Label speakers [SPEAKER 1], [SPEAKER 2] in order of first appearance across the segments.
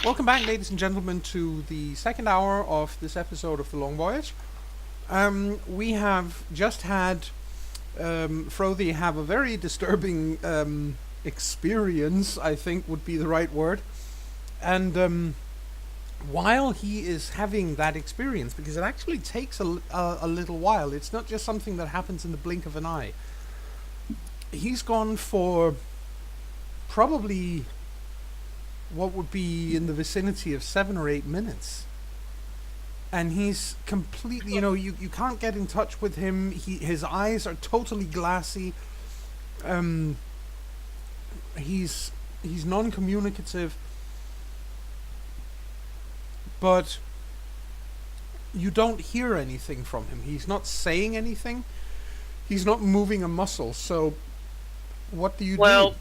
[SPEAKER 1] Welcome back, ladies and gentlemen, to the second hour of this episode of the Long Voyage. We have just had Frothy have a very disturbing experience, I think would be the right word. And while he is having that experience, because it actually takes a little while, it's not just something that happens in the blink of an eye. He's gone for probably what would be in the vicinity of 7 or 8 minutes. And he's completely, you can't get in touch with him. His eyes are totally glassy. He's non-communicative. But you don't hear anything from him. He's not saying anything. He's not moving a muscle. So what do you do?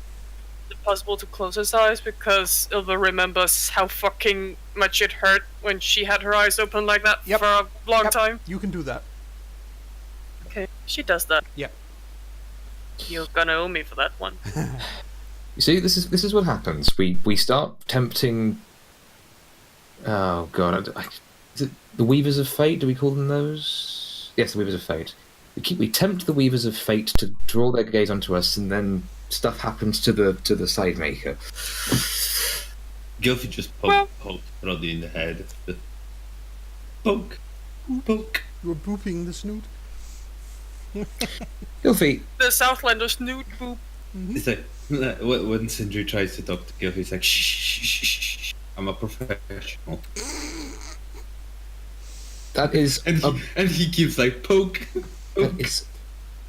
[SPEAKER 2] Is it possible to close his eyes because Ilva remembers how fucking much it hurt when she had her eyes open like that for a long time?
[SPEAKER 1] You can do that.
[SPEAKER 2] Okay, she does that.
[SPEAKER 1] Yep.
[SPEAKER 2] You're gonna owe me for that one.
[SPEAKER 3] You see, this is what happens. We start tempting. Oh God, is it the Weavers of Fate? Do we call them those? Yes, the Weavers of Fate. We tempt the Weavers of Fate to draw their gaze onto us, and then stuff happens to the side maker.
[SPEAKER 4] Gilfy just poked Roddy in the head. Poke.
[SPEAKER 1] You're booping the snoot.
[SPEAKER 3] Gilfy.
[SPEAKER 2] The Southlander snoot boop.
[SPEAKER 1] Mm-hmm.
[SPEAKER 4] It's like when Sindri tries to talk to Gilfy, he's like, shh. I'm a professional.
[SPEAKER 3] That is,
[SPEAKER 4] and he keeps like poke.
[SPEAKER 3] That is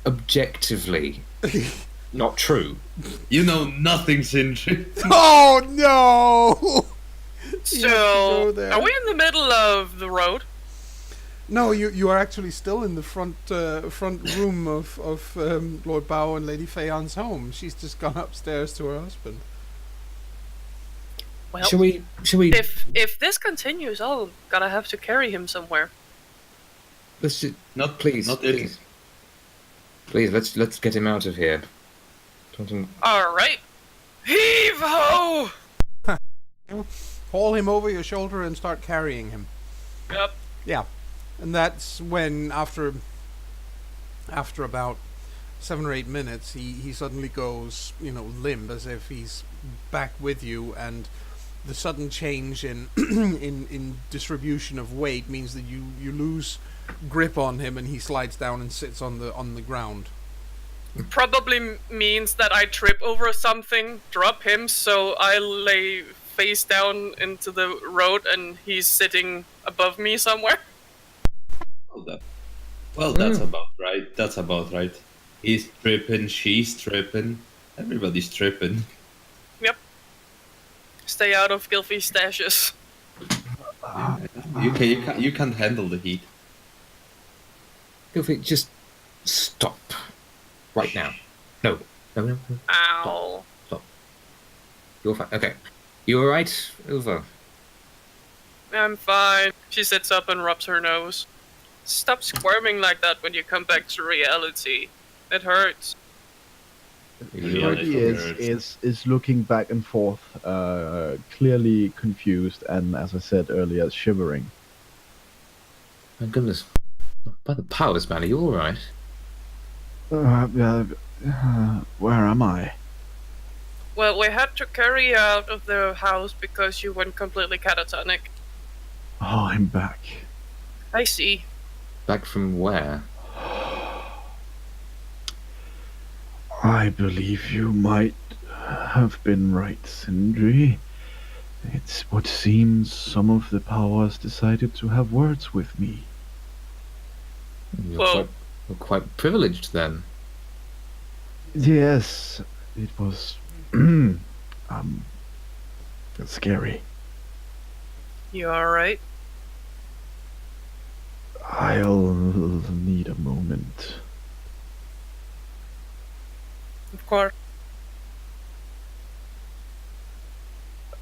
[SPEAKER 3] objectively not true.
[SPEAKER 4] You know nothing, Sindri.
[SPEAKER 1] Oh no!
[SPEAKER 2] So, are we in the middle of the road?
[SPEAKER 1] No, you are actually still in the front room of Lord Bao and Lady Feon's home. She's just gone upstairs to her husband.
[SPEAKER 2] Well,
[SPEAKER 3] shall we?
[SPEAKER 2] If this continues, I'll gotta have to carry him somewhere.
[SPEAKER 3] Let's just,
[SPEAKER 4] please.
[SPEAKER 3] Let's get him out of here.
[SPEAKER 2] All right, heave ho!
[SPEAKER 1] Haul him over your shoulder and start carrying him.
[SPEAKER 2] Yep.
[SPEAKER 1] Yeah, and that's when after about 7 or 8 minutes, he suddenly goes limp, as if he's back with you, and the sudden change in in distribution of weight means that you lose grip on him, and he slides down and sits on the ground.
[SPEAKER 2] Probably means that I trip over something, drop him, so I lay face down into the road, and he's sitting above me somewhere.
[SPEAKER 4] Well, that's about right. He's tripping, she's tripping, everybody's tripping.
[SPEAKER 2] Yep. Stay out of Gilfy's stashes.
[SPEAKER 4] You can't handle the heat.
[SPEAKER 3] Gilfy, just stop. Right now. No.
[SPEAKER 2] Ow.
[SPEAKER 3] Stop. You're fine. Okay. You alright, Ilva?
[SPEAKER 2] I'm fine. She sits up and rubs her nose. Stop squirming like that when you come back to reality. It hurts.
[SPEAKER 5] He is looking back and forth, clearly confused, and as I said earlier, shivering.
[SPEAKER 3] My goodness. By the powers, man, are you alright?
[SPEAKER 5] Where am I?
[SPEAKER 2] Well, we had to carry you out of the house because you went completely catatonic.
[SPEAKER 5] Oh, I'm back.
[SPEAKER 2] I see.
[SPEAKER 3] Back from where?
[SPEAKER 5] I believe you might have been right, Sindri. It's what seems some of the powers decided to have words with me.
[SPEAKER 3] You're quite privileged then.
[SPEAKER 5] Yes, it was scary.
[SPEAKER 2] You alright?
[SPEAKER 5] I'll need a moment.
[SPEAKER 2] Of course.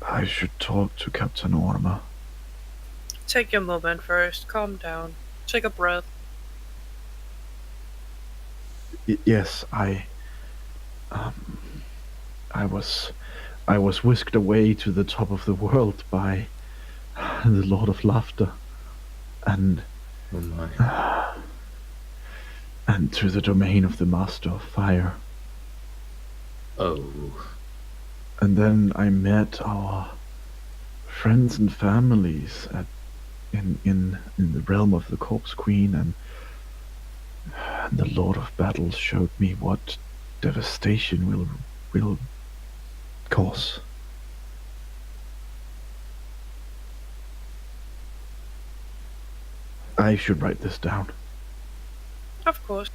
[SPEAKER 5] I should talk to Captain Orma.
[SPEAKER 2] Take your moment first. Calm down. Take a breath.
[SPEAKER 5] Yes, I was I was whisked away to the top of the world by the Lord of Laughter, and
[SPEAKER 3] Oh my.
[SPEAKER 5] to the domain of the Master of Fire.
[SPEAKER 3] Oh.
[SPEAKER 5] And then I met our friends and families in the realm of the Corpse Queen, and the Lord of Battles showed me what devastation will cause. I should write this down.
[SPEAKER 2] Of course.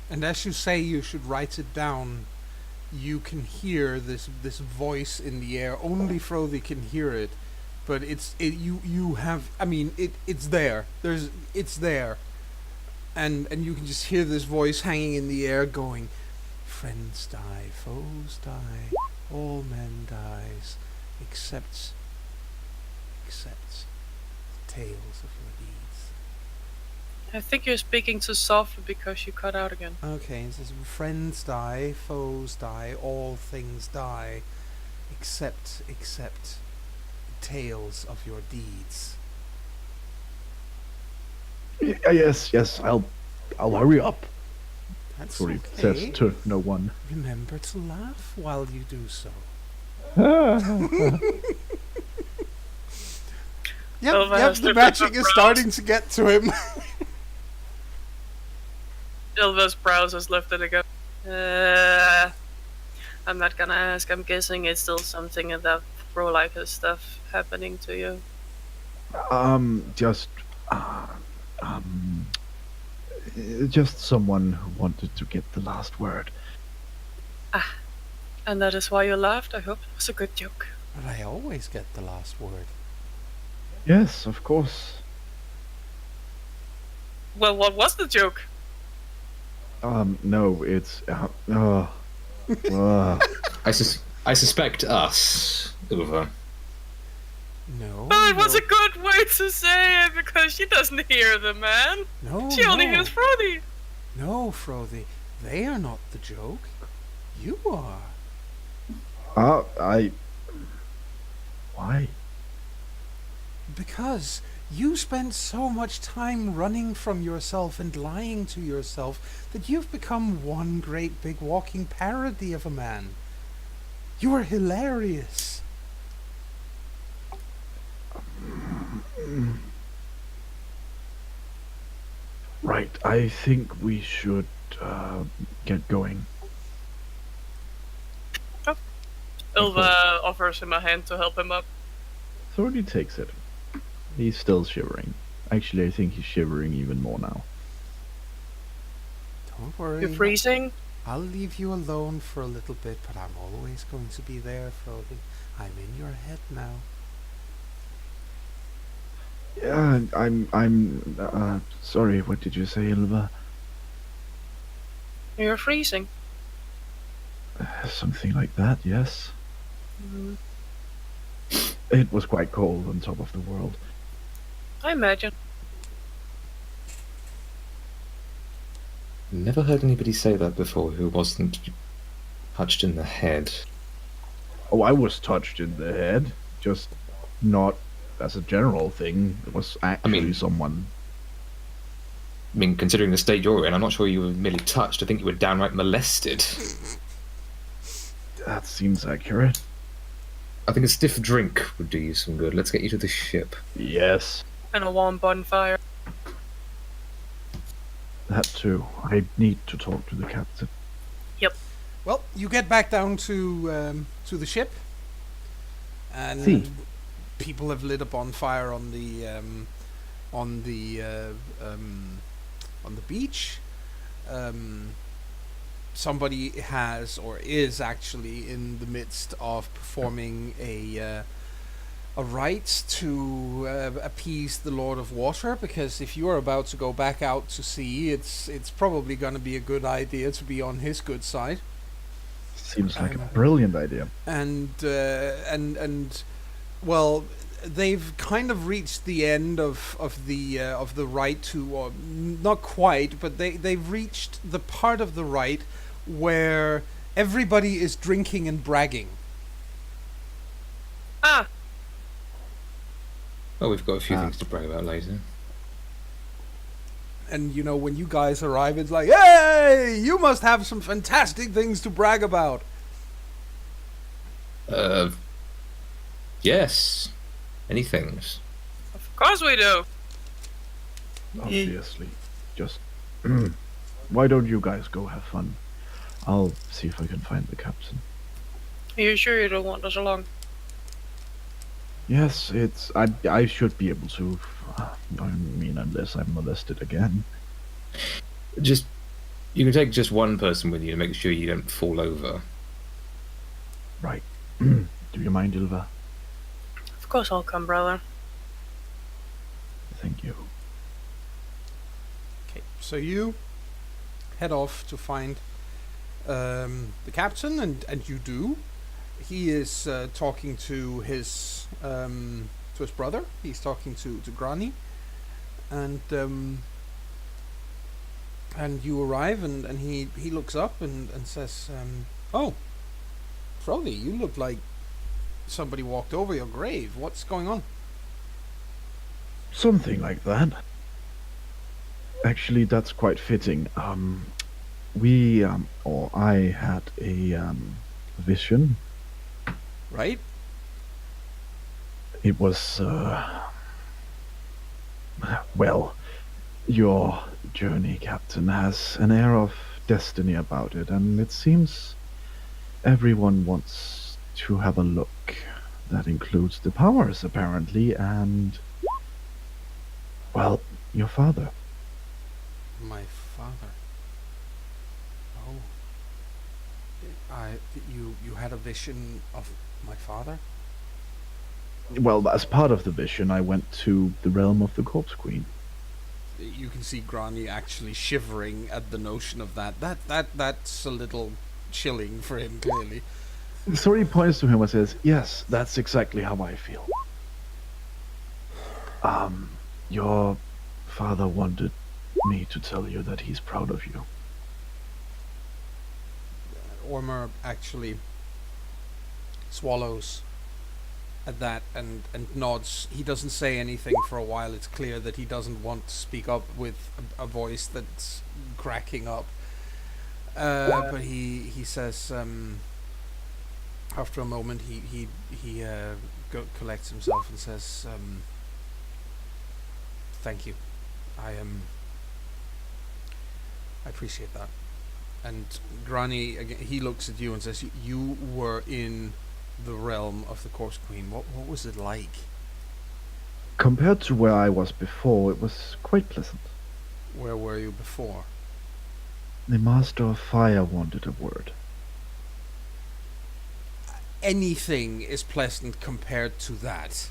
[SPEAKER 1] And as you say you should write it down, you can hear this voice in the air. Only Frothy can hear it, but it's there. It's there, and you can just hear this voice hanging in the air, going, "Friends die, foes die, all men dies, except the tales of your deeds."
[SPEAKER 2] I think you're speaking too softly because you cut out again.
[SPEAKER 1] Okay, it says, "Friends die, foes die, all things die, except the tales of your deeds."
[SPEAKER 5] Yes, I'll hurry up.
[SPEAKER 1] That's
[SPEAKER 5] Sorry,
[SPEAKER 1] okay.
[SPEAKER 5] says to no one.
[SPEAKER 1] Remember to laugh while you do so. Yep,
[SPEAKER 2] has
[SPEAKER 1] the
[SPEAKER 2] lifted
[SPEAKER 1] magic
[SPEAKER 2] her
[SPEAKER 1] is
[SPEAKER 2] brows.
[SPEAKER 1] starting to get to him.
[SPEAKER 2] Ilva's brows has lifted again. I'm not gonna ask. I'm guessing it's still something of that Prolica stuff happening to you.
[SPEAKER 5] Just someone who wanted to get the last word.
[SPEAKER 2] And that is why you laughed? I hope it was a good joke.
[SPEAKER 1] But I always get the last word.
[SPEAKER 5] Yes, of course.
[SPEAKER 2] Well, what was the joke?
[SPEAKER 5] No, it's
[SPEAKER 3] I suspect us, Ilva.
[SPEAKER 1] No.
[SPEAKER 2] Well, it was
[SPEAKER 1] no,
[SPEAKER 2] a good way to say it because she doesn't hear the man.
[SPEAKER 1] no,
[SPEAKER 2] She only
[SPEAKER 1] no.
[SPEAKER 2] hears Frothy.
[SPEAKER 1] No, Frothy, they are not the joke. You are.
[SPEAKER 5] Why?
[SPEAKER 1] Because you spend so much time running from yourself and lying to yourself that you've become one great big walking parody of a man. You are hilarious.
[SPEAKER 5] Right, I think we should get going.
[SPEAKER 2] Ilva offers him a hand to help him up.
[SPEAKER 5] Thorny takes it. He's still shivering. Actually, I think he's shivering even more now.
[SPEAKER 1] Don't worry.
[SPEAKER 2] You're freezing?
[SPEAKER 1] I'll leave you alone for a little bit, but I'm always going to be there, Frothy. I'm in your head now.
[SPEAKER 5] Yeah, I'm sorry, what did you say, Ilva?
[SPEAKER 2] You're freezing.
[SPEAKER 5] Something like that, yes.
[SPEAKER 2] Mm,
[SPEAKER 5] It was quite cold on top of the world.
[SPEAKER 2] I imagine.
[SPEAKER 3] Never heard anybody say that before who wasn't touched in the head.
[SPEAKER 5] Oh, I was touched in the head, just not as a general thing. It was actually someone.
[SPEAKER 3] I mean, considering the state you're in, I'm not sure you were merely touched. I think you were downright molested.
[SPEAKER 5] That seems accurate.
[SPEAKER 3] I think a stiff drink would do you some good. Let's get you to the ship.
[SPEAKER 5] Yes,
[SPEAKER 2] And a warm bonfire.
[SPEAKER 5] that too. I need to talk to the captain.
[SPEAKER 1] Well, you get back down to the ship, and
[SPEAKER 5] See.
[SPEAKER 1] people have lit a bonfire on the beach. Somebody has or is actually in the midst of performing a rite to appease the Lord of Water, because if you are about to go back out to sea, it's probably going to be a good idea to be on his good side.
[SPEAKER 5] Seems like a brilliant idea.
[SPEAKER 1] And well, they've kind of reached the end of the rite to, or not quite, but they've reached the part of the rite where everybody is drinking and bragging.
[SPEAKER 2] Ah,
[SPEAKER 3] Well, we've got a few
[SPEAKER 5] Ah.
[SPEAKER 3] things to brag about later.
[SPEAKER 1] And when you guys arrive, it's like, hey, you must have some fantastic things to brag about.
[SPEAKER 3] Yes. Any things?
[SPEAKER 2] of course we do.
[SPEAKER 5] Obviously. Just. Why don't you guys go have fun? I'll see if I can find the captain.
[SPEAKER 2] Are you sure you don't want us along?
[SPEAKER 5] Yes, it's. I should be able to. I mean, unless I'm molested again.
[SPEAKER 3] Just, you can take just one person with you to make sure you don't fall over.
[SPEAKER 5] Right. Do you mind, Ilva?
[SPEAKER 2] Of course I'll come, brother.
[SPEAKER 5] Thank you.
[SPEAKER 1] Okay, so you head off to find the captain, and you do. He is talking to his brother. He's talking to Grani, and you arrive, and he looks up and says, "Oh, Frody, you look like somebody walked over your grave. What's going on?"
[SPEAKER 5] Something like that. Actually, that's quite fitting. I had a vision.
[SPEAKER 1] Right?
[SPEAKER 5] It was, well, your journey, Captain, has an air of destiny about it, and it seems everyone wants to have a look. That includes the powers, apparently, and, well, your father.
[SPEAKER 1] My father. Oh. You had a vision of my father?
[SPEAKER 5] Well, as part of the vision, I went to the realm of the Corpse Queen.
[SPEAKER 1] You can see Grani actually shivering at the notion of that. That's a little chilling for him, clearly.
[SPEAKER 5] So he points to him and says, "Yes, that's exactly how I feel. Your father wanted me to tell you that he's proud of you."
[SPEAKER 1] Ormer actually swallows at that and nods. He doesn't say anything for a while. It's clear that he doesn't want to speak up with a voice that's cracking up. But he says, after a moment, he collects himself and says, "Thank you. I appreciate that." And Grani, again, he looks at you and says, "You were in the realm of the Corpse Queen. What was it like?"
[SPEAKER 5] Compared to where I was before, it was quite pleasant.
[SPEAKER 1] Where were you before?
[SPEAKER 5] The Master of Fire wanted a word.
[SPEAKER 1] Anything is pleasant compared to that.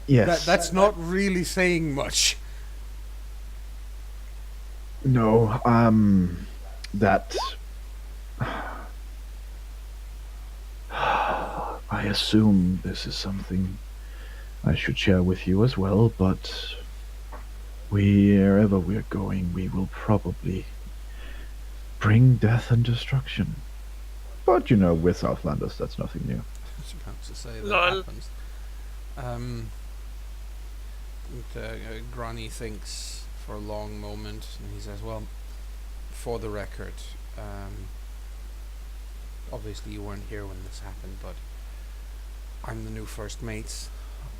[SPEAKER 5] Yes.
[SPEAKER 1] That's not really saying much.
[SPEAKER 5] No, that... I assume this is something I should share with you as well, but wherever we're going, we will probably bring death and destruction. But, with Southlanders, that's nothing new.
[SPEAKER 1] I was about to say that
[SPEAKER 2] Lol.
[SPEAKER 1] happens. Grani thinks for a long moment, and he says, "Well, for the record, obviously you weren't here when this happened, but I'm the new first mate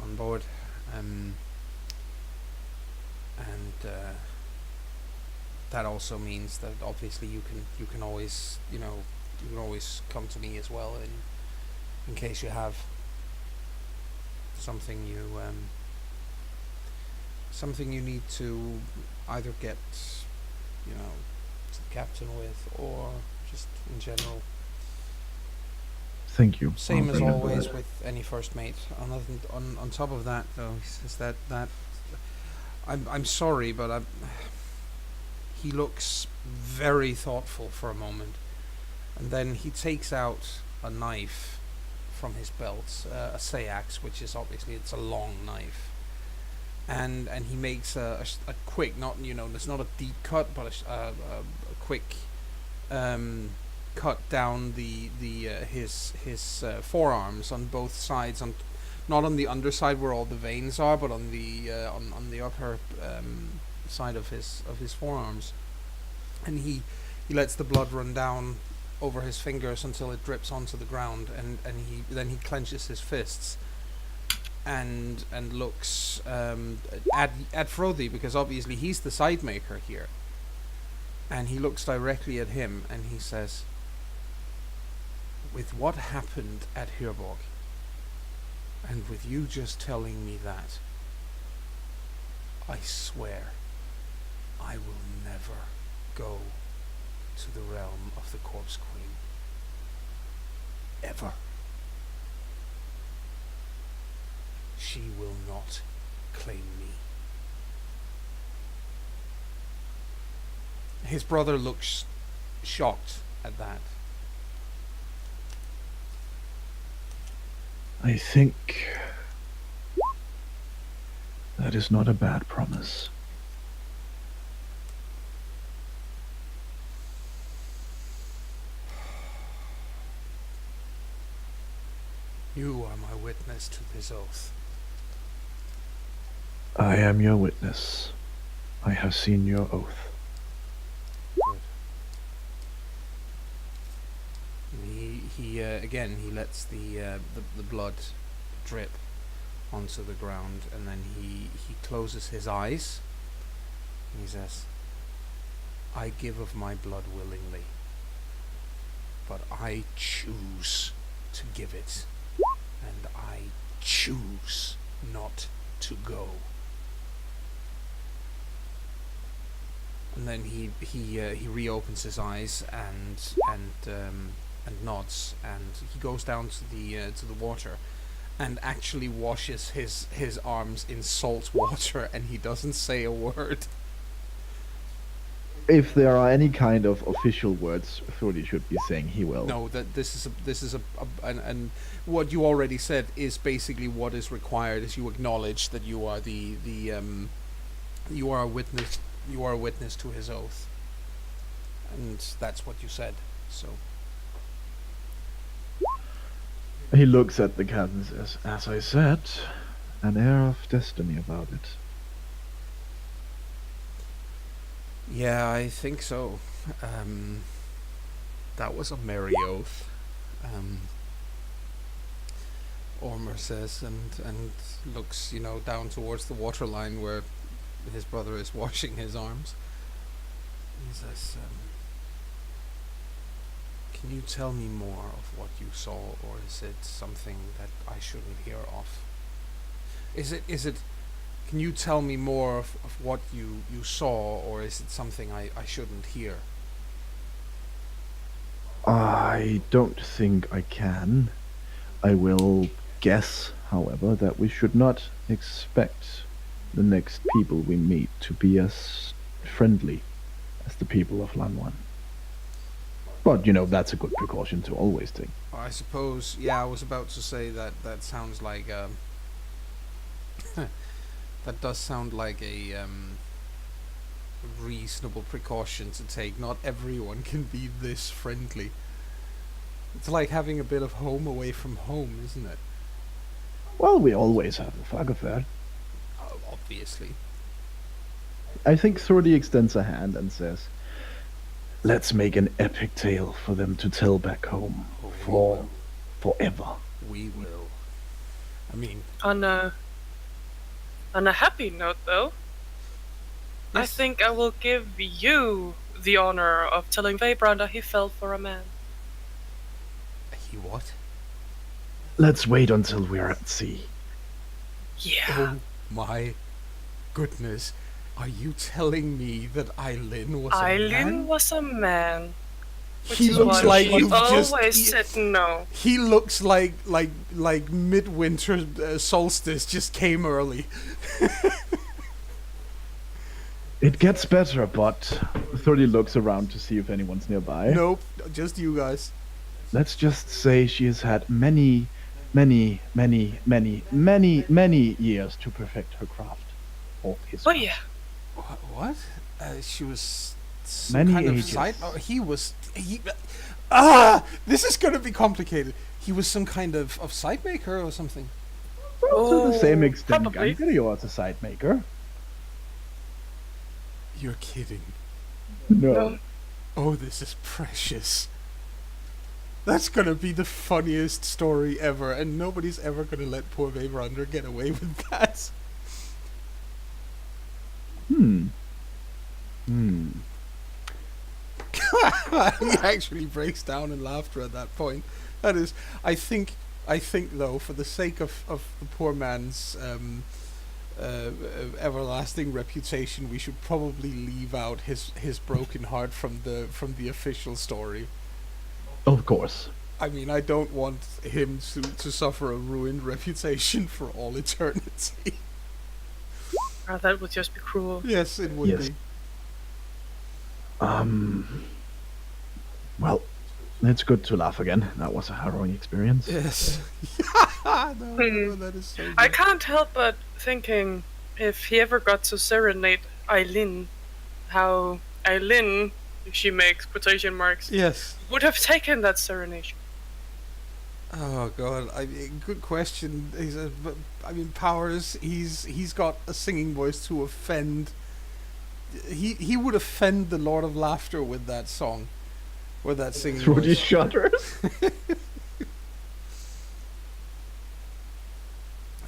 [SPEAKER 1] on board, and that also means that obviously you can always you can always come to me as well in case you have something you need to either get to the captain with, or just in general."
[SPEAKER 5] Thank you.
[SPEAKER 1] Same
[SPEAKER 5] I'll
[SPEAKER 1] as
[SPEAKER 5] bring it
[SPEAKER 1] always
[SPEAKER 5] back.
[SPEAKER 1] with any first mate. On top of that, though, he says that I'm sorry, but he looks very thoughtful for a moment, and then he takes out a knife from his belt, a CharismaToAC, which is obviously it's a long knife, and he makes a quick, not it's not a deep cut, but a quick cut down his forearms on both sides, not on the underside where all the veins are, but on the upper side of his forearms, and he lets the blood run down over his fingers until it drips onto the ground, and he clenches his fists and looks at Frothy, because obviously he's the side maker here, and he looks directly at him and he says, with what happened at Hirborg, and with you just telling me that, I swear I will never go to the realm of the Corpse Queen. Ever. She will not claim me. His brother looks shocked at that.
[SPEAKER 5] I think that is not a bad promise.
[SPEAKER 1] You are my witness to this oath.
[SPEAKER 5] I am your witness. I have seen your oath.
[SPEAKER 1] Good. He again, he lets the blood drip onto the ground, and then he closes his eyes. And he says, I give of my blood willingly, but I choose to give it, and I choose not to go. And then he reopens his eyes and nods, and he goes down to the water, and actually washes his arms in salt water, and he doesn't say a word.
[SPEAKER 5] If there are any kind of official words Thordy should be saying, he will.
[SPEAKER 1] No, that this is and what you already said is basically what is required, is you acknowledge that you are you are a witness. You are a witness to his oath, and that's what you said. So
[SPEAKER 5] he looks at the cat and says, as I said, an air of destiny about it.
[SPEAKER 1] yeah, I think so. That was a merry oath. Ormer says, and looks, down towards the waterline where his brother is washing his arms. He says, can you tell me more of what you saw, or is it something that I shouldn't hear of? Is it can you tell me more of what you saw, or is it something I shouldn't hear?
[SPEAKER 5] I don't think I can. I will guess, however, that we should not expect the next people we meet to be as friendly as the people of Lanwan. But, that's a good precaution to always take.
[SPEAKER 1] I suppose, yeah, I was about to say that sounds like that does sound like a reasonable precaution to take. Not everyone can be this friendly. It's like having a bit of home away from home, isn't it?
[SPEAKER 5] Well, we always have the Fagaffair.
[SPEAKER 1] Oh, obviously.
[SPEAKER 5] I think Thordy extends a hand and says, let's make an epic tale for them to tell back home for forever.
[SPEAKER 1] We will. I mean,
[SPEAKER 2] On a happy note, though, I
[SPEAKER 1] yes.
[SPEAKER 2] think I will give you the honor of telling Veybranda he fell for a man.
[SPEAKER 1] He what?
[SPEAKER 5] Let's wait until we're at sea.
[SPEAKER 2] Yeah.
[SPEAKER 1] Oh my goodness. Are you telling me that Eileen was a man?
[SPEAKER 2] Eileen was a man. Which
[SPEAKER 1] He
[SPEAKER 2] is
[SPEAKER 1] looks
[SPEAKER 2] why
[SPEAKER 1] like
[SPEAKER 2] she
[SPEAKER 1] you've just...
[SPEAKER 2] always said no.
[SPEAKER 1] He looks like midwinter solstice just came early.
[SPEAKER 5] It gets better, but Thordy looks around to see if anyone's nearby.
[SPEAKER 1] Nope, just you guys.
[SPEAKER 5] Let's just say she has had many years to perfect her craft. Or his
[SPEAKER 2] Oh
[SPEAKER 5] craft.
[SPEAKER 2] yeah.
[SPEAKER 1] What? She was some
[SPEAKER 5] Many
[SPEAKER 1] kind of
[SPEAKER 5] ages.
[SPEAKER 1] side... Oh, he was... This is going to be complicated. He was some kind of side maker or something.
[SPEAKER 5] Well, to the same
[SPEAKER 2] Oh,
[SPEAKER 5] extent,
[SPEAKER 2] probably.
[SPEAKER 5] Gangrio was a side maker.
[SPEAKER 1] You're kidding.
[SPEAKER 5] No.
[SPEAKER 1] Oh, this is precious. That's gonna be the funniest story ever, and nobody's ever gonna let poor Vabrander get away with that. He actually breaks down in laughter at that point. That is, I think though, for the sake of the poor man's everlasting reputation, we should probably leave out his broken heart from the official story.
[SPEAKER 5] Of course.
[SPEAKER 1] I mean, I don't want him to suffer a ruined reputation for all eternity.
[SPEAKER 2] That would just be cruel.
[SPEAKER 1] Yes, it would
[SPEAKER 5] Yes.
[SPEAKER 1] be.
[SPEAKER 5] Well, it's good to laugh again. That was a harrowing experience.
[SPEAKER 1] Yes. No, that is so good.
[SPEAKER 2] I can't help but thinking if he ever got to serenade Eileen, how Eileen, if she makes quotation marks,
[SPEAKER 1] Yes.
[SPEAKER 2] would have taken that serenation.
[SPEAKER 1] Oh God, I mean, good question. He says, but I mean, Powers. He's got a singing voice to offend. He would offend the Lord of Laughter with that song, with that singing
[SPEAKER 5] Through these
[SPEAKER 1] voice.
[SPEAKER 5] shutters.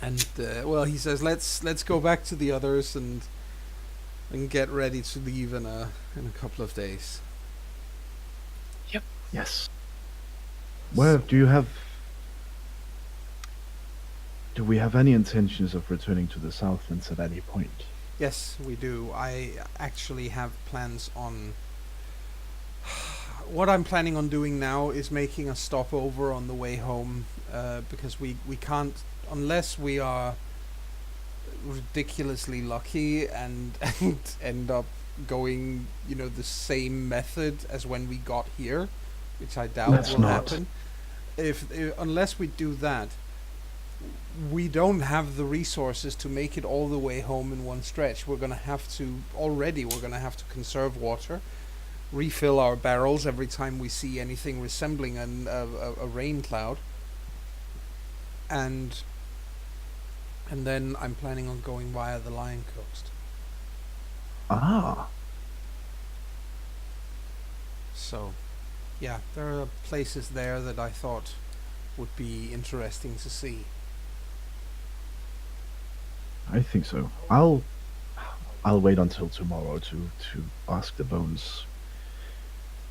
[SPEAKER 1] And well, he says, let's go back to the others and get ready to leave in a couple of days.
[SPEAKER 5] Yes. Where do we have any intentions of returning to the Southlands at any point?
[SPEAKER 1] Yes, we do. I actually have plans on. What I'm planning on doing now is making a stopover on the way home, because we can't, unless we are ridiculously lucky and end up going, the same method as when we got here, which I doubt
[SPEAKER 5] Let's
[SPEAKER 1] will
[SPEAKER 5] not.
[SPEAKER 1] happen. Unless we do that, we don't have the resources to make it all the way home in one stretch. We're gonna have to conserve water, refill our barrels every time we see anything resembling a rain cloud, and then I'm planning on going via the Lion Coast.
[SPEAKER 5] Ah.
[SPEAKER 1] So, yeah, there are places there that I thought would be interesting to see.
[SPEAKER 5] I think so. I'll wait until tomorrow to ask the bones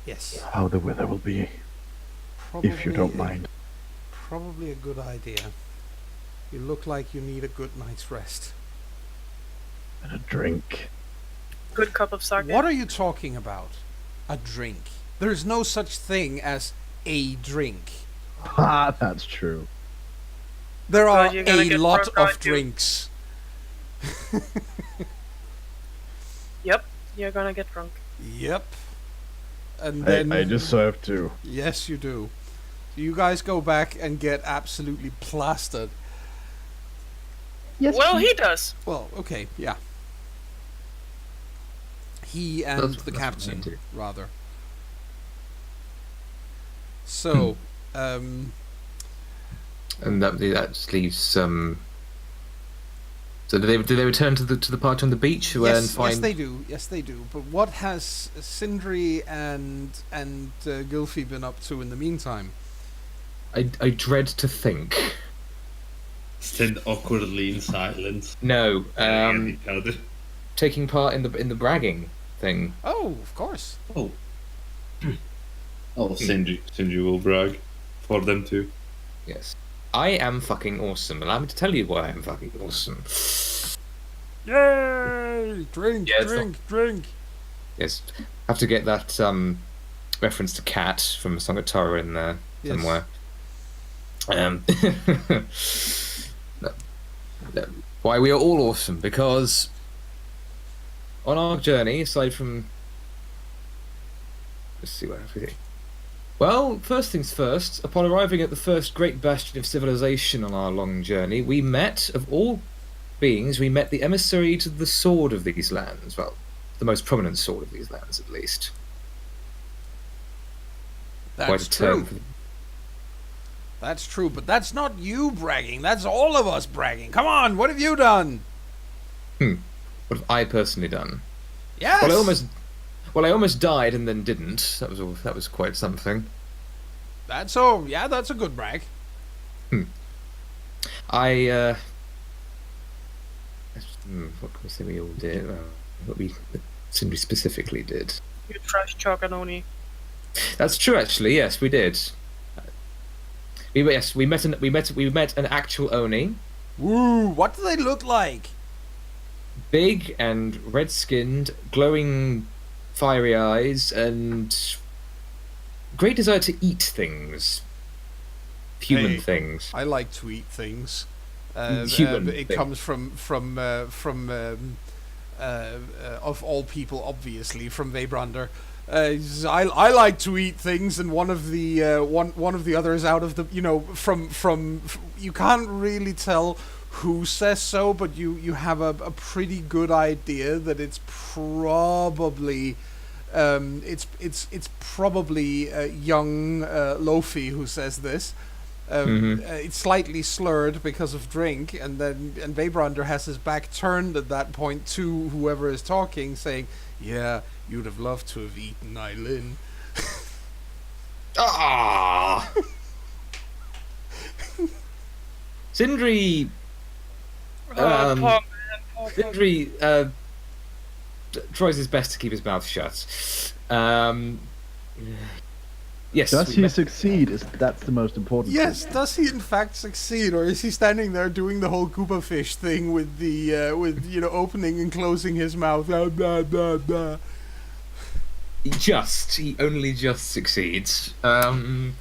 [SPEAKER 1] Yes,
[SPEAKER 5] how the weather will be, if you don't mind.
[SPEAKER 1] Probably a good idea. You look like you need a good night's rest.
[SPEAKER 5] And a drink.
[SPEAKER 2] Good cup of sake.
[SPEAKER 1] What are you talking about? A drink? There's no such thing as a drink.
[SPEAKER 5] Ah, that's true.
[SPEAKER 1] There
[SPEAKER 2] Well,
[SPEAKER 1] are
[SPEAKER 2] you're gonna
[SPEAKER 1] a
[SPEAKER 2] get
[SPEAKER 1] lot
[SPEAKER 2] drunk,
[SPEAKER 1] of
[SPEAKER 2] aren't you?
[SPEAKER 1] drinks.
[SPEAKER 2] Yep, you're gonna get drunk.
[SPEAKER 1] Yep. And then
[SPEAKER 5] I deserve to.
[SPEAKER 1] yes, you do. You guys go back and get absolutely plastered.
[SPEAKER 5] Yes.
[SPEAKER 2] Well, he does.
[SPEAKER 1] Well, okay, yeah. He and
[SPEAKER 3] That's
[SPEAKER 1] the
[SPEAKER 3] what I
[SPEAKER 1] captain,
[SPEAKER 3] do.
[SPEAKER 1] rather. So,
[SPEAKER 3] And that just leaves some. So do they return to the party on the beach and
[SPEAKER 1] yes,
[SPEAKER 3] find?
[SPEAKER 1] yes, they do. Yes, they do. But what has Sindri and Gylfi been up to in the meantime?
[SPEAKER 3] I dread to think.
[SPEAKER 4] Stand awkwardly in silence.
[SPEAKER 3] No,
[SPEAKER 4] At each other.
[SPEAKER 3] taking part in the bragging thing.
[SPEAKER 1] Oh, of course.
[SPEAKER 4] Oh. Oh, Sindri will brag for them too.
[SPEAKER 3] Yes, I am fucking awesome. Allow me to tell you why I am fucking awesome.
[SPEAKER 1] Yay! Drink,
[SPEAKER 3] Yeah, it's
[SPEAKER 1] drink, drink.
[SPEAKER 3] Yes, have to get that reference to Cat from Song of Tara in there
[SPEAKER 1] Yes.
[SPEAKER 3] somewhere. No. Why we are all awesome, because on our journey, aside from... Let's see what we do. Well, first things first, upon arriving at the first great bastion of civilization on our long journey, we met, of all beings, we met the emissary to the sword of these lands. Well, the most prominent sword of these lands, at least.
[SPEAKER 1] That's
[SPEAKER 3] term.
[SPEAKER 1] true. That's true, but that's not you bragging. That's all of us bragging. Come on, what have you done?
[SPEAKER 3] What have I personally done?
[SPEAKER 1] Yes.
[SPEAKER 3] Well, I almost died and then didn't. That was quite something.
[SPEAKER 1] That's all. Yeah, that's a good brag.
[SPEAKER 3] What can we say we all did? What we simply specifically did.
[SPEAKER 2] You trash Choganoni.
[SPEAKER 3] That's true, actually. Yes, we did. We met an actual Oni.
[SPEAKER 1] Woo! What do they look like?
[SPEAKER 3] Big and red-skinned, glowing, fiery eyes, and great desire to eat things. Human things.
[SPEAKER 1] I like to eat things.
[SPEAKER 3] Human
[SPEAKER 1] it
[SPEAKER 3] thing.
[SPEAKER 1] comes from of all people, obviously, from Webrander. I like to eat things, and one of the others out of the from you can't really tell who says so, but you have a pretty good idea that it's probably it's probably young Lofi who says this. It's slightly slurred because of drink, and Webrander has his back turned at that point to whoever is talking, saying, "Yeah, you'd have loved to have eaten Eileen."
[SPEAKER 3] Ah! Sindri.
[SPEAKER 2] Poor man.
[SPEAKER 3] Sindri tries his best to keep his mouth shut. Yes.
[SPEAKER 5] Does he succeed? That's the most important
[SPEAKER 1] Yes,
[SPEAKER 5] thing.
[SPEAKER 1] does he in fact succeed, or is he standing there doing the whole Koopa fish thing with the opening and closing his mouth? Blah, blah, blah, blah.
[SPEAKER 3] He only just succeeds. And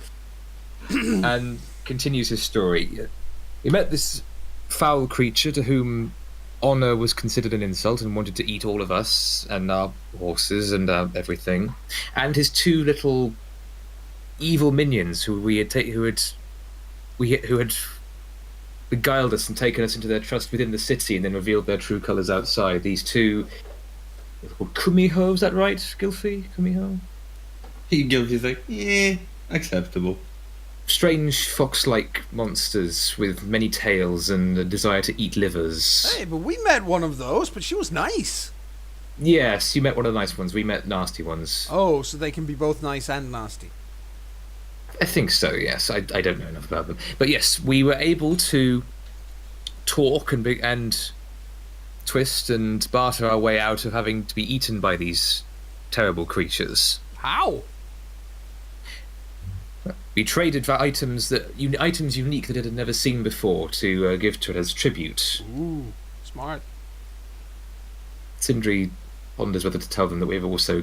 [SPEAKER 3] continues his story. He met this foul creature to whom honor was considered an insult and wanted to eat all of us and our horses and everything. And his two little evil minions who had beguiled us and taken us into their trust within the city and then revealed their true colours outside. These two, they're called Kumiho, is that right, Gilfie? Kumiho?
[SPEAKER 4] Gilfie's like, yeah, acceptable.
[SPEAKER 3] Strange fox-like monsters with many tails and a desire to eat livers.
[SPEAKER 1] Hey, but we met one of those, but she was nice.
[SPEAKER 3] Yes, you met one of the nice ones. We met nasty ones.
[SPEAKER 1] Oh, so they can be both nice and nasty.
[SPEAKER 3] I think so, yes. I don't know enough about them. But yes, we were able to talk and twist and barter our way out of having to be eaten by these terrible creatures.
[SPEAKER 1] How?
[SPEAKER 3] We traded for items unique that it had never seen before to give to it as tribute.
[SPEAKER 1] Ooh, smart.
[SPEAKER 3] Sindri ponders whether to tell them that we have also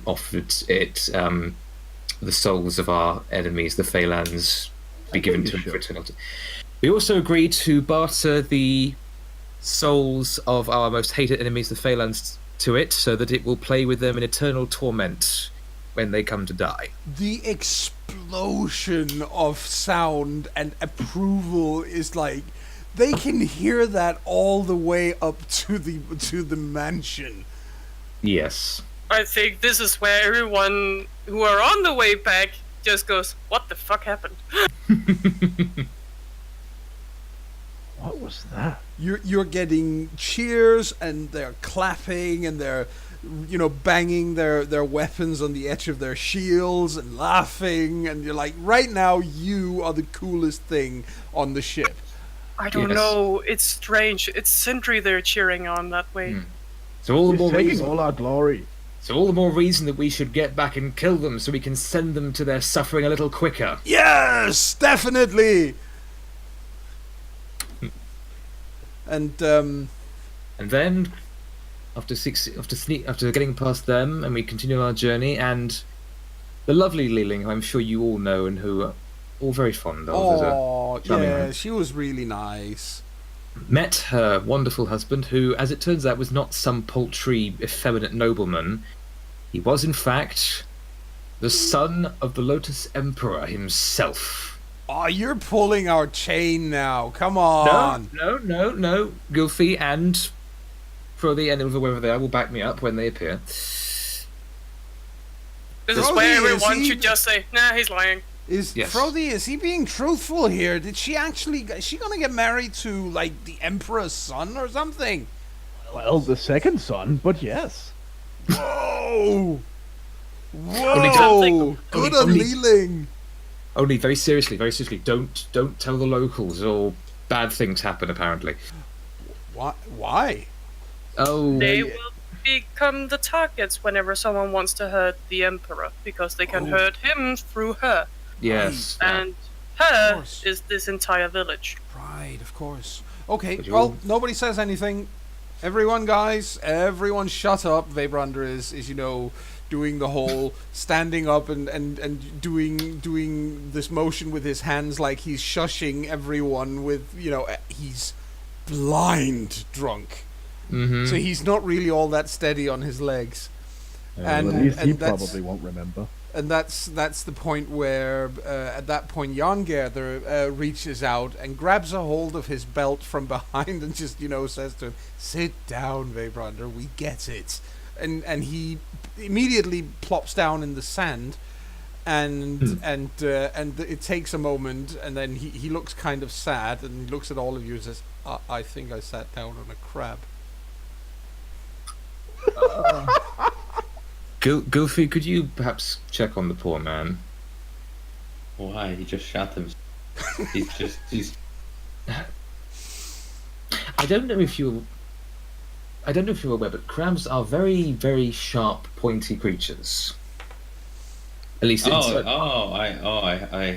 [SPEAKER 3] offered it the souls of our enemies, the Phalanx, be given to him for eternity. We also agreed to barter the souls of our most hated enemies, the Phalanx, to it, so that it will play with them in eternal torment when they come to die.
[SPEAKER 1] The explosion of sound and approval is like they can hear that all the way up to the mansion.
[SPEAKER 3] Yes.
[SPEAKER 2] I think this is where everyone who are on the way back just goes, "What the fuck happened?"
[SPEAKER 5] What was that?
[SPEAKER 1] You're getting cheers, and they're clapping, and they're banging their weapons on the edge of their shields and laughing, and you're like, right now you are the coolest thing on the ship.
[SPEAKER 2] I don't know. It's strange. It's Sindri they're cheering on that way.
[SPEAKER 3] So all the more
[SPEAKER 5] He's taking
[SPEAKER 3] reason.
[SPEAKER 5] all our glory.
[SPEAKER 3] So all the more reason that we should get back and kill them, so we can send them to their suffering a little quicker.
[SPEAKER 1] Yes, definitely. And
[SPEAKER 3] then, after getting past them, and we continue our journey, and the lovely Leeling, who I'm sure you all know and who are all very fond of,
[SPEAKER 1] oh
[SPEAKER 3] charming
[SPEAKER 1] yeah,
[SPEAKER 3] woman.
[SPEAKER 1] she was really nice.
[SPEAKER 3] Met her wonderful husband, who, as it turns out, was not some paltry, effeminate nobleman. He was, in fact, the son of the Lotus Emperor himself.
[SPEAKER 1] Oh, you're pulling our chain now. Come on.
[SPEAKER 3] No. Gilfie and Frothy and whoever they are will back me up when they appear.
[SPEAKER 2] This is
[SPEAKER 1] Frothy,
[SPEAKER 2] where
[SPEAKER 1] is
[SPEAKER 2] everyone
[SPEAKER 1] he-
[SPEAKER 2] should just say, nah, he's lying.
[SPEAKER 1] Is
[SPEAKER 3] Yes.
[SPEAKER 1] Frothy, is he being truthful here? Is she gonna get married to, like, the Emperor's son or something?
[SPEAKER 5] Well, the second son, but yes.
[SPEAKER 1] Whoa!
[SPEAKER 3] Only
[SPEAKER 1] Whoa! Good on
[SPEAKER 3] only-
[SPEAKER 1] Leeling!
[SPEAKER 3] Only very seriously, don't tell the locals, or bad things happen. Apparently.
[SPEAKER 1] Why?
[SPEAKER 3] Oh,
[SPEAKER 2] They will become the targets whenever someone wants to hurt the Emperor, because they can
[SPEAKER 1] Oh.
[SPEAKER 2] hurt him through her.
[SPEAKER 3] yes.
[SPEAKER 2] And her
[SPEAKER 1] course.
[SPEAKER 2] is this entire village.
[SPEAKER 1] Right, of course. Okay,
[SPEAKER 3] But you
[SPEAKER 1] well,
[SPEAKER 3] all-
[SPEAKER 1] nobody says anything. Everyone, guys, everyone shut up. Vabrander is doing the whole standing up and doing this motion with his hands like he's shushing everyone with, he's blind drunk.
[SPEAKER 3] Mm-hmm.
[SPEAKER 1] So he's not really all that steady on his legs. And-
[SPEAKER 5] Well, at least he
[SPEAKER 1] and that's-
[SPEAKER 5] probably won't remember.
[SPEAKER 1] And that's the point where, at that point, Jarngerður reaches out and grabs a hold of his belt from behind and just, says to him, "Sit down, Vabrander, we get it." And he immediately plops down in the sand, and it takes a moment, and then he looks kind of sad, and he looks at all of you and says, I think I sat down on a crab."
[SPEAKER 3] Gilfy, could you perhaps check on the poor man?
[SPEAKER 4] Why? He just shot himself. He's.
[SPEAKER 3] I don't know if you're aware, but crabs are very, very sharp, pointy creatures. At least
[SPEAKER 4] I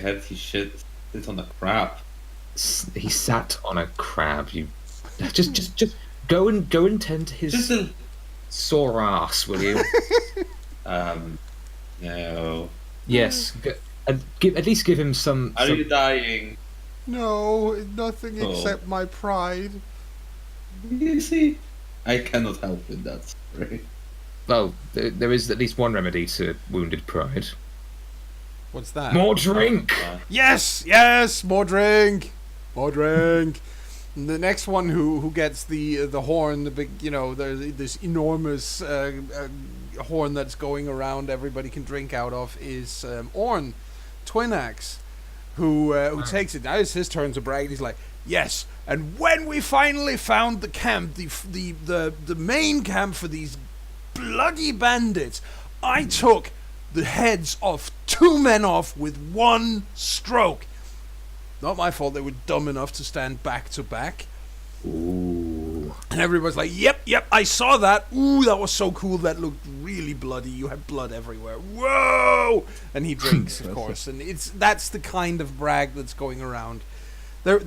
[SPEAKER 4] heard he shit on a crab.
[SPEAKER 3] he sat on a crab. You just go and tend to his
[SPEAKER 4] Just a.
[SPEAKER 3] sore ass, will you?
[SPEAKER 4] No.
[SPEAKER 3] Yes, and at least give him some.
[SPEAKER 4] Are you dying?
[SPEAKER 1] No, nothing
[SPEAKER 4] Oh.
[SPEAKER 1] except my pride.
[SPEAKER 4] You see, I cannot help with that. Sorry.
[SPEAKER 3] Well, there is at least one remedy to wounded pride.
[SPEAKER 1] What's that?
[SPEAKER 3] More drink.
[SPEAKER 1] Yes, more drink. And the next one who gets the horn, the big, this enormous horn that's going around, everybody can drink out of, is Orn, Twin Axe, who takes it. Now it's his turn to brag. He's like, "Yes, and when we finally found the camp, the main camp for these bloody bandits, I took the heads of 2 men off with one stroke. Not my fault they were dumb enough to stand back to back."
[SPEAKER 3] Ooh.
[SPEAKER 1] And everybody's like, yep, I saw that. Ooh, that was so cool. That looked really bloody. You had blood everywhere. Whoa! And he drinks, of course. And that's the kind of brag that's going around. They're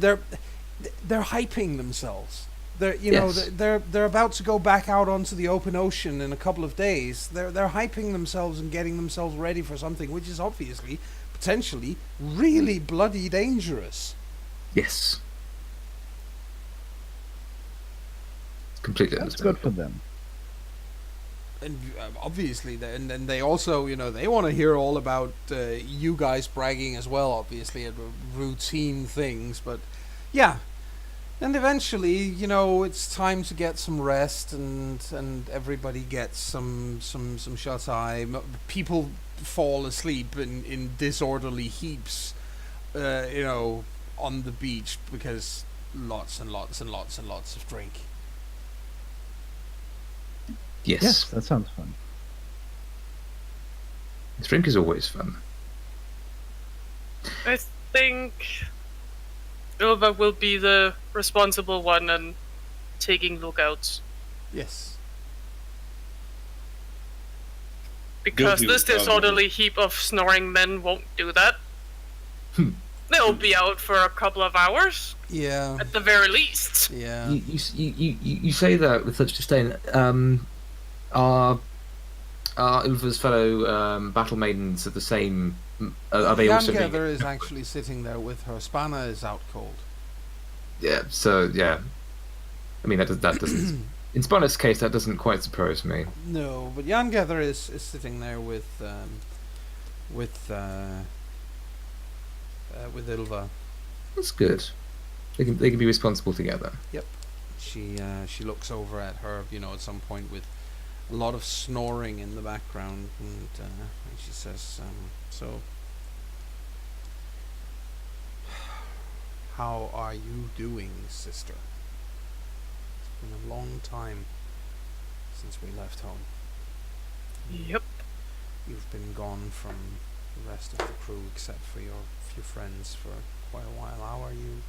[SPEAKER 1] hyping themselves. They're about to go back out onto the open ocean in a couple of days. They're hyping themselves and getting themselves ready for something which is obviously, potentially, really bloody dangerous.
[SPEAKER 3] Yes. Completely
[SPEAKER 5] That's good
[SPEAKER 3] understandable.
[SPEAKER 5] for them.
[SPEAKER 1] And obviously, and they also, they want to hear all about you guys bragging as well, obviously, at routine things. But yeah, and eventually, it's time to get some rest, and everybody gets some shut eye. People fall asleep in disorderly heaps, on the beach because lots and lots and lots and lots of drink.
[SPEAKER 3] Yes.
[SPEAKER 5] That sounds fun.
[SPEAKER 3] Drink is always fun.
[SPEAKER 2] I think Ilva will be the responsible one and taking lookouts.
[SPEAKER 1] Yes.
[SPEAKER 2] Because
[SPEAKER 4] Guilty
[SPEAKER 2] this
[SPEAKER 4] will
[SPEAKER 2] disorderly heap of snoring men won't do that. They'll be out for a couple of hours,
[SPEAKER 1] Yeah.
[SPEAKER 2] at the very least.
[SPEAKER 1] Yeah.
[SPEAKER 3] You say that with such disdain. Are Ulfa's fellow battle maidens at the same? Are they also being?
[SPEAKER 1] Jarngerður is actually sitting there with her. Spanna is out cold.
[SPEAKER 3] Yeah. So yeah. I mean that doesn't. In Spanner's case, that doesn't quite surprise me.
[SPEAKER 1] No, but Jarngerður is sitting there with Ilva.
[SPEAKER 3] That's good. They can be responsible together.
[SPEAKER 1] She looks over at her, at some point with a lot of snoring in the background, and she says, so, how are you doing, sister? It's been a long time since we left home.
[SPEAKER 2] Yep.
[SPEAKER 1] You've been gone from the rest of the crew, except for your few friends, for quite a while. How are you?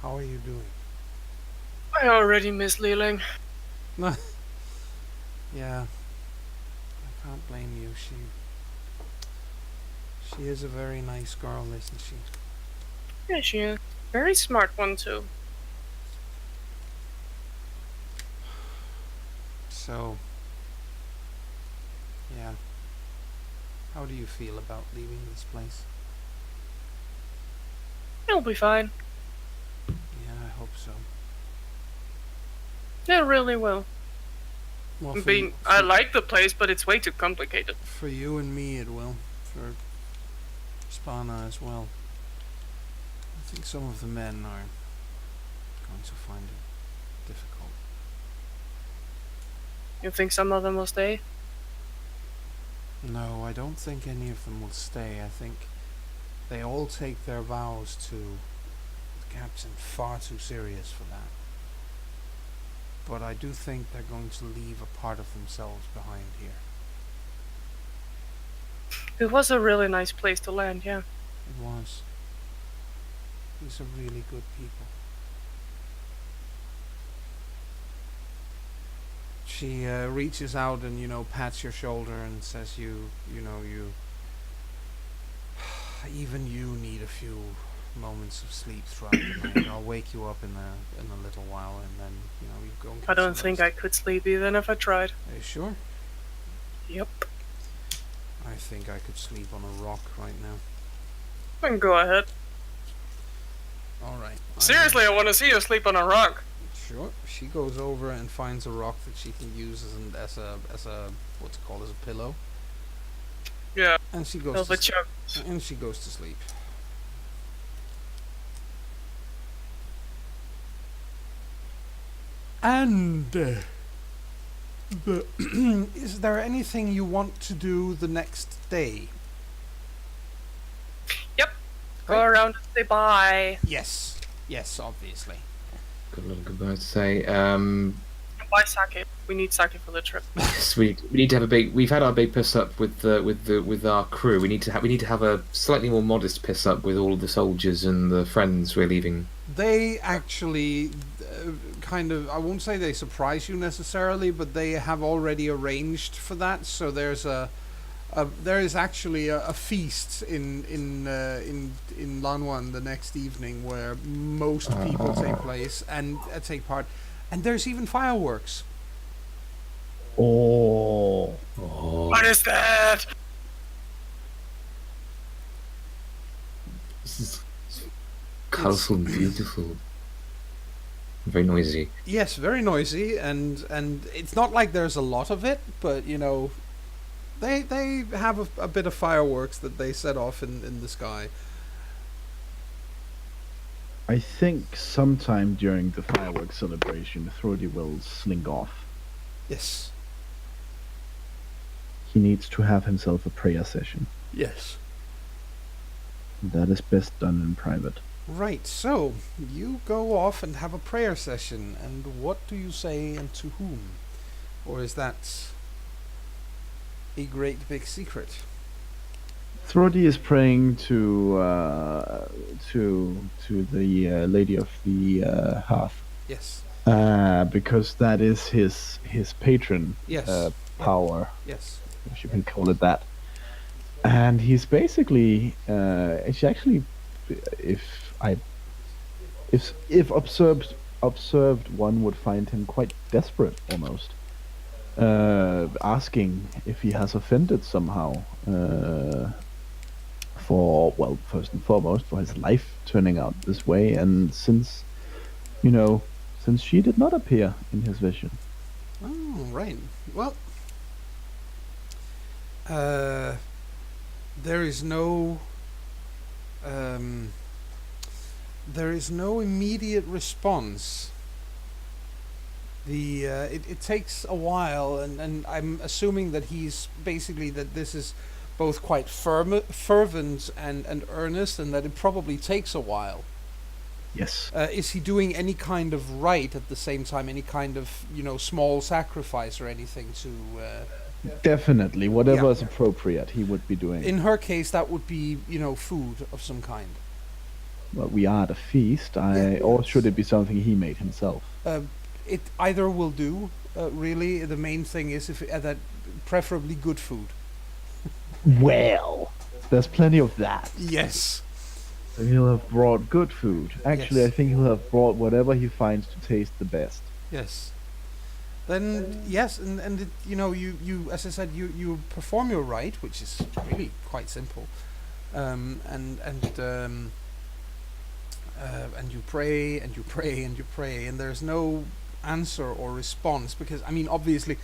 [SPEAKER 1] How are you doing?
[SPEAKER 2] I already miss Liling.
[SPEAKER 1] Yeah, I can't blame you. She is a very nice girl, isn't she?
[SPEAKER 2] Yeah, she is. Very smart one, too.
[SPEAKER 1] So, yeah. How do you feel about leaving this place?
[SPEAKER 2] It'll be fine.
[SPEAKER 1] Yeah, I hope so.
[SPEAKER 2] It really will.
[SPEAKER 1] Well,
[SPEAKER 2] I like the place, but it's way too complicated.
[SPEAKER 1] for you and me, it will. For Spana as well. I think some of the men are going to find it difficult.
[SPEAKER 2] You think some of them will stay?
[SPEAKER 1] No, I don't think any of them will stay. I think they all take their vows to the captain far too serious for that. But I do think they're going to leave a part of themselves behind here.
[SPEAKER 2] It was a really nice place to land, yeah.
[SPEAKER 1] It was. These are really good people. She reaches out and, pats your shoulder and says, you even you need a few moments of sleep throughout the night. I'll wake you up in a little while, and then, you go and get
[SPEAKER 2] I don't
[SPEAKER 1] some
[SPEAKER 2] think
[SPEAKER 1] rest.
[SPEAKER 2] I could sleep even if I tried.
[SPEAKER 1] Are you sure?
[SPEAKER 2] Yep.
[SPEAKER 1] I think I could sleep on a rock right now.
[SPEAKER 2] Then go ahead.
[SPEAKER 1] Alright.
[SPEAKER 2] Seriously, I want to see you sleep on a rock.
[SPEAKER 1] Sure. She goes over and finds a rock that she can use as a what's it called, as a pillow.
[SPEAKER 2] Yeah.
[SPEAKER 1] And she goes
[SPEAKER 2] Velvet
[SPEAKER 1] to
[SPEAKER 2] chunk.
[SPEAKER 1] and she goes to sleep. And is there anything you want to do the next day?
[SPEAKER 2] Yep. Go
[SPEAKER 1] Great.
[SPEAKER 2] around and say bye.
[SPEAKER 1] Yes, obviously.
[SPEAKER 3] Got a little goodbye to say.
[SPEAKER 2] Buy sake. We need sake for the trip.
[SPEAKER 3] Yes, we need to have a big. We've had our big piss up with our crew. We need to have a slightly more modest piss up with all of the soldiers and the friends we're leaving.
[SPEAKER 1] They actually kind of, I won't say they surprise you necessarily, but they have already arranged for that. So there is actually a feast in Lanwan the next evening where most people take place and take part, and there's even fireworks.
[SPEAKER 5] Oh.
[SPEAKER 2] What is that?
[SPEAKER 3] This is colourful and beautiful. Very noisy.
[SPEAKER 1] Yes, very noisy, and it's not like there's a lot of it, but they have a bit of fireworks that they set off in the sky.
[SPEAKER 5] I think sometime during the fireworks celebration, Thrody will slink off.
[SPEAKER 1] Yes.
[SPEAKER 5] He needs to have himself a prayer session.
[SPEAKER 1] Yes.
[SPEAKER 5] That is best done in private.
[SPEAKER 1] Right, so you go off and have a prayer session, and what do you say and to whom? Or is that a great big secret?
[SPEAKER 5] Thrody is praying to the Lady of the Hearth.
[SPEAKER 1] Yes.
[SPEAKER 5] Because that is his patron
[SPEAKER 1] Yes.
[SPEAKER 5] power,
[SPEAKER 1] Yes.
[SPEAKER 5] if you can call it that. And he's basically, it's actually, if observed, one would find him quite desperate almost, asking if he has offended somehow. First and foremost, for his life turning out this way, and since she did not appear in his vision.
[SPEAKER 1] Oh, right. Well, there is no immediate response It takes a while, and I'm assuming that he's basically that this is both quite fervent and earnest, and that it probably takes a while.
[SPEAKER 5] Yes.
[SPEAKER 1] Is he doing any kind of rite at the same time? Any kind of small sacrifice or anything to?
[SPEAKER 5] Definitely, whatever
[SPEAKER 1] Yeah.
[SPEAKER 5] is appropriate, he would be doing.
[SPEAKER 1] In her case, that would be food of some kind.
[SPEAKER 5] Well, we are at a feast,
[SPEAKER 1] Yeah.
[SPEAKER 5] or should it be something he made himself?
[SPEAKER 1] It either will do. Really, the main thing is if that preferably good food.
[SPEAKER 5] Well, there's plenty of that.
[SPEAKER 1] Yes.
[SPEAKER 5] So he'll have brought good food. Actually,
[SPEAKER 1] Yes.
[SPEAKER 5] I think he'll have brought whatever he finds to taste the best.
[SPEAKER 1] Yes. Then yes, and it, you as I said, you perform your rite, which is really quite simple, and you pray and you pray and you pray, and there's no answer or response because obviously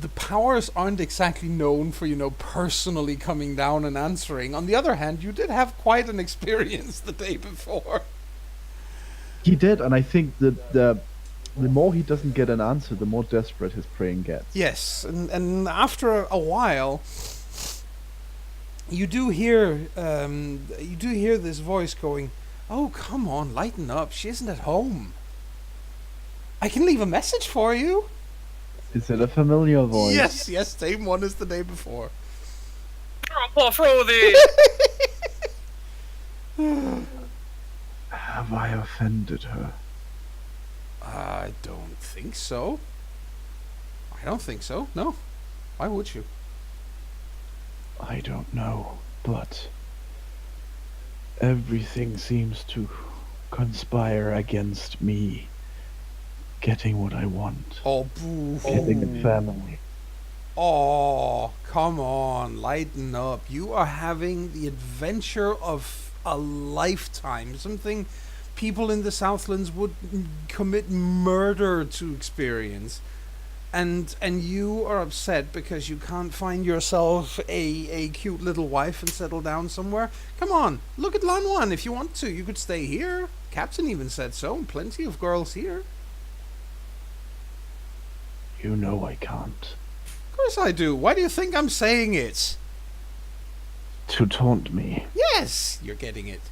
[SPEAKER 1] the powers aren't exactly known for personally coming down and answering. On the other hand, you did have quite an experience the day before.
[SPEAKER 5] He did, and I think that the more he doesn't get an answer, the more desperate his praying gets.
[SPEAKER 1] Yes, and after a while, you do hear this voice going, "Oh, come on, lighten up. She isn't at home. I can leave a message for you."
[SPEAKER 5] Is it a familiar voice?
[SPEAKER 1] Yes, same one as the day before.
[SPEAKER 2] Oh, poor Frothy!
[SPEAKER 5] Have I offended her?
[SPEAKER 1] I don't think so. I don't think so. No. Why would you?
[SPEAKER 5] I don't know, but everything seems to conspire against me getting what I want.
[SPEAKER 1] Oh, boo.
[SPEAKER 5] Getting a family.
[SPEAKER 1] Oh, come on, lighten up. You are having the adventure of a lifetime. Something people in the Southlands would commit murder to experience. And you are upset because you can't find yourself a cute little wife and settle down somewhere. Come on, look at Line 1 if you want to. You could stay here. Captain even said so. Plenty of girls here.
[SPEAKER 5] You know I can't.
[SPEAKER 1] Of course I do. Why do you think I'm saying it?
[SPEAKER 5] To taunt me.
[SPEAKER 1] Yes, you're getting it.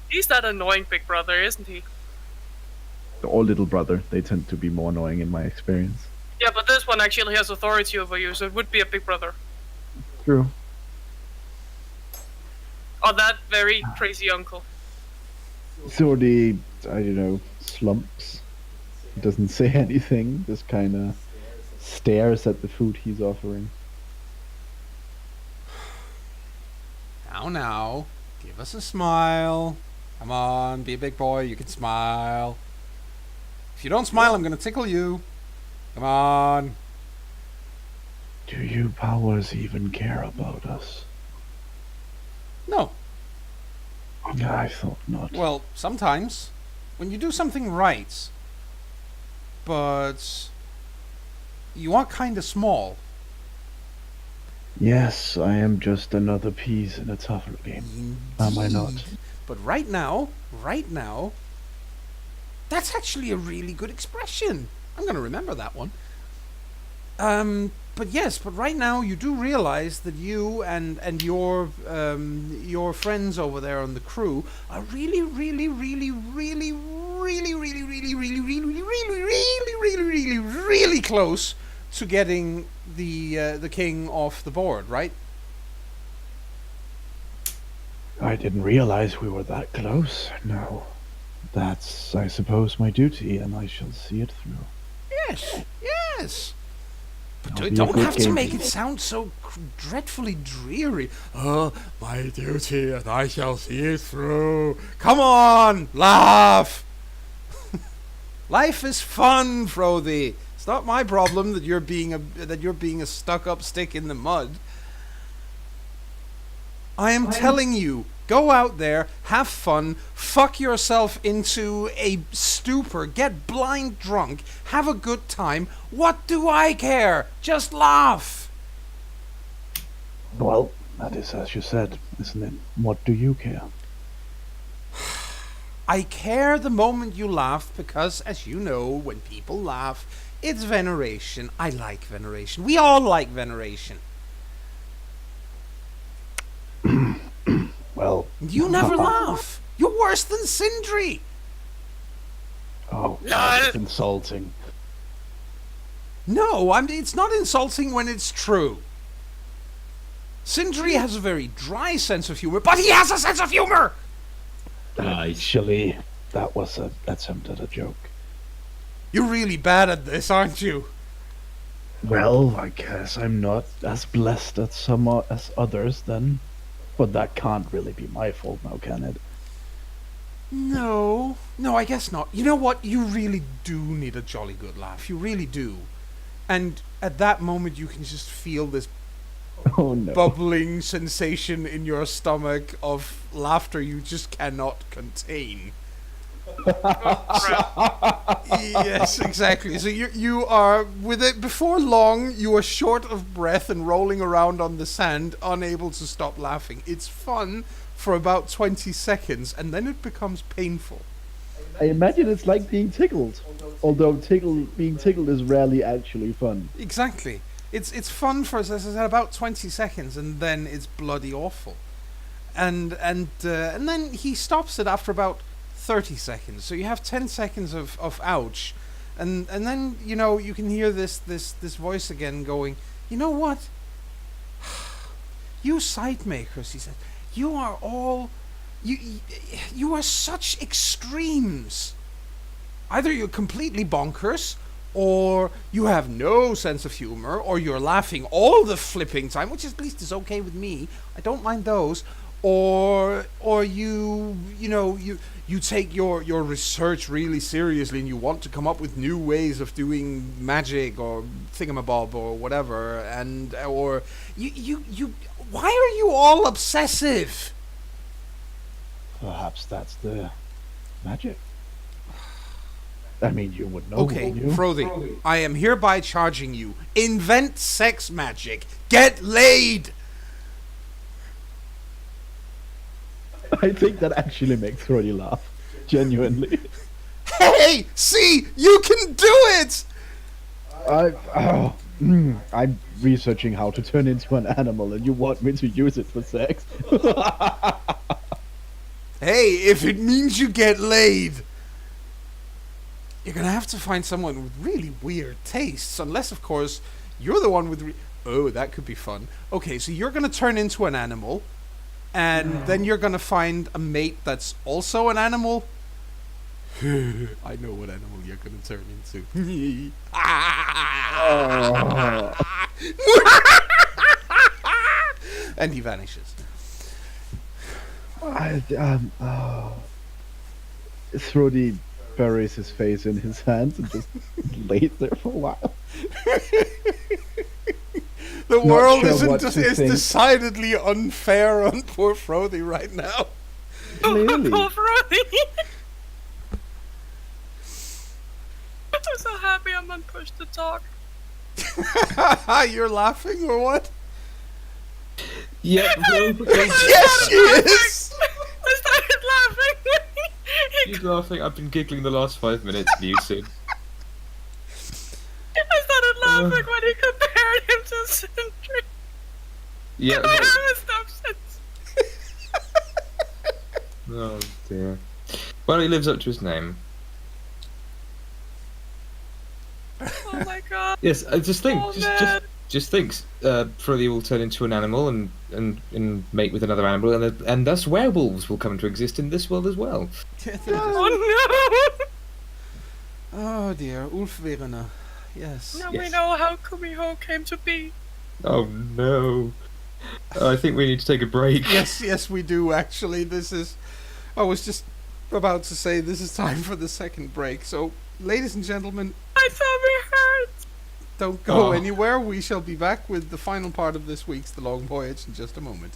[SPEAKER 2] He's that annoying big brother, isn't he?
[SPEAKER 5] Or little brother, they tend to be more annoying in my experience.
[SPEAKER 2] Yeah, but this one actually has authority over you, so it would be a big brother.
[SPEAKER 5] True.
[SPEAKER 2] Or that very crazy uncle.
[SPEAKER 5] Sordy, I don't know, slumps. He doesn't say anything, just kind of stares at the food he's offering.
[SPEAKER 1] Now, give us a smile. Come on, be a big boy, you can smile. If you don't smile, I'm gonna tickle you. Come on.
[SPEAKER 5] Do you powers even care about us?
[SPEAKER 1] No.
[SPEAKER 5] I thought not.
[SPEAKER 1] Well, sometimes, when you do something right, but you are kinda small.
[SPEAKER 5] Yes, I am just another piece in a tougher game. Am I not?
[SPEAKER 1] But right now, that's actually a really good expression. I'm gonna remember that one. But right now you do realize that you and your friends over there on the crew are really close to getting the king off the board, right?
[SPEAKER 5] I didn't realize we were that close. No. That's, I suppose, my duty, and I shall see it through.
[SPEAKER 1] Yes. But
[SPEAKER 5] I'll be a
[SPEAKER 1] don't
[SPEAKER 5] good
[SPEAKER 1] have to make
[SPEAKER 5] gamekeeper.
[SPEAKER 1] it sound so dreadfully dreary. Oh, my duty, and I shall see it through. Come on, laugh. Life is fun, Frothy. It's not my problem that you're being a stuck-up stick in the mud. I am telling you, go out there, have fun, fuck yourself into a stupor, get blind drunk, have a good time. What do I care? Just laugh.
[SPEAKER 5] Well, that is as you said, isn't it? What do you care?
[SPEAKER 1] I care the moment you laugh because, as you know, when people laugh, it's veneration. I like veneration. We all like veneration.
[SPEAKER 5] Well,
[SPEAKER 1] You never laugh. You're worse than Sindri.
[SPEAKER 5] oh,
[SPEAKER 2] No.
[SPEAKER 5] that's insulting.
[SPEAKER 1] No, it's not insulting when it's true. Sindri has a very dry sense of humor, but he has a sense of humor!
[SPEAKER 5] Actually, that was an attempt at a joke.
[SPEAKER 1] You're really bad at this, aren't you?
[SPEAKER 5] Well, I guess I'm not as blessed as as others then. But that can't really be my fault now, can it?
[SPEAKER 1] No, I guess not. You know what? You really do need a jolly good laugh. You really do. And at that moment, you can just feel this
[SPEAKER 5] Oh no.
[SPEAKER 1] bubbling sensation in your stomach of laughter you just cannot contain. Yes, exactly. So you are with it before long. You are short of breath and rolling around on the sand, unable to stop laughing. It's fun for about 20 seconds, and then it becomes painful.
[SPEAKER 5] I imagine it's like being tickled. Although being tickled is rarely actually fun.
[SPEAKER 1] Exactly. It's fun for, as I said, about 20 seconds, and then it's bloody awful. And then he stops it after about 30 seconds. So you have 10 seconds of ouch. And then, you can hear this voice again going, you know what? You sight makers, he said, you are all... You are such extremes. Either you're completely bonkers, or you have no sense of humor, or you're laughing all the flipping time, which at least is okay with me. I don't mind those. Or you take your research really seriously and you want to come up with new ways of doing magic or thingamabob or whatever, and or you why are you all obsessive?
[SPEAKER 5] Perhaps that's the magic. I mean, you would know.
[SPEAKER 1] Okay,
[SPEAKER 5] wouldn't you?
[SPEAKER 1] Frothy, I am hereby charging you. Invent sex magic. Get laid!
[SPEAKER 5] I think that actually makes Roddy laugh. Genuinely.
[SPEAKER 1] Hey! See! You can do it!
[SPEAKER 5] I'm researching how to turn into an animal and you want me to use it for sex?
[SPEAKER 1] Hey, if it means you get laid! You're gonna have to find someone with really weird tastes, unless, of course, you're the one with oh, that could be fun. Okay, so you're gonna turn into an animal, and then you're gonna find a mate that's also an animal. I know what animal you're gonna turn into. And he vanishes.
[SPEAKER 5] Thrody buries his face in his hands and just lays there for a while.
[SPEAKER 1] The world
[SPEAKER 5] sure what
[SPEAKER 1] is
[SPEAKER 5] to think.
[SPEAKER 1] decidedly unfair on poor Frothy right now.
[SPEAKER 5] Clearly.
[SPEAKER 2] Poor Frothy. I'm so happy I'm on push to talk.
[SPEAKER 1] You're laughing or what?
[SPEAKER 3] Yeah,
[SPEAKER 1] Yes, she is!
[SPEAKER 2] I started laughing.
[SPEAKER 3] he's laughing. I've been giggling the last 5 minutes, muted.
[SPEAKER 2] I started laughing when he compared him to Sindri.
[SPEAKER 3] Yeah.
[SPEAKER 2] I haven't stopped since.
[SPEAKER 3] Oh dear. Well, he lives up to his name.
[SPEAKER 2] Oh my god.
[SPEAKER 3] Yes, just think.
[SPEAKER 2] Oh,
[SPEAKER 3] just
[SPEAKER 2] man.
[SPEAKER 3] just think. Frothy will turn into an animal and mate with another animal, and thus werewolves will come to exist in this world as well.
[SPEAKER 2] Oh no.
[SPEAKER 1] Oh dear, Ulf Werner. Yes.
[SPEAKER 2] Now
[SPEAKER 3] Yes.
[SPEAKER 2] we know how Kumiho came to be.
[SPEAKER 3] Oh no. I think we need to take a break.
[SPEAKER 1] Yes, we do actually. I was just about to say this is time for the second break. So, ladies and gentlemen,
[SPEAKER 2] My tummy hurts.
[SPEAKER 1] don't go
[SPEAKER 3] Oh.
[SPEAKER 1] anywhere. We shall be back with the final part of this week's The Long Voyage in just a moment.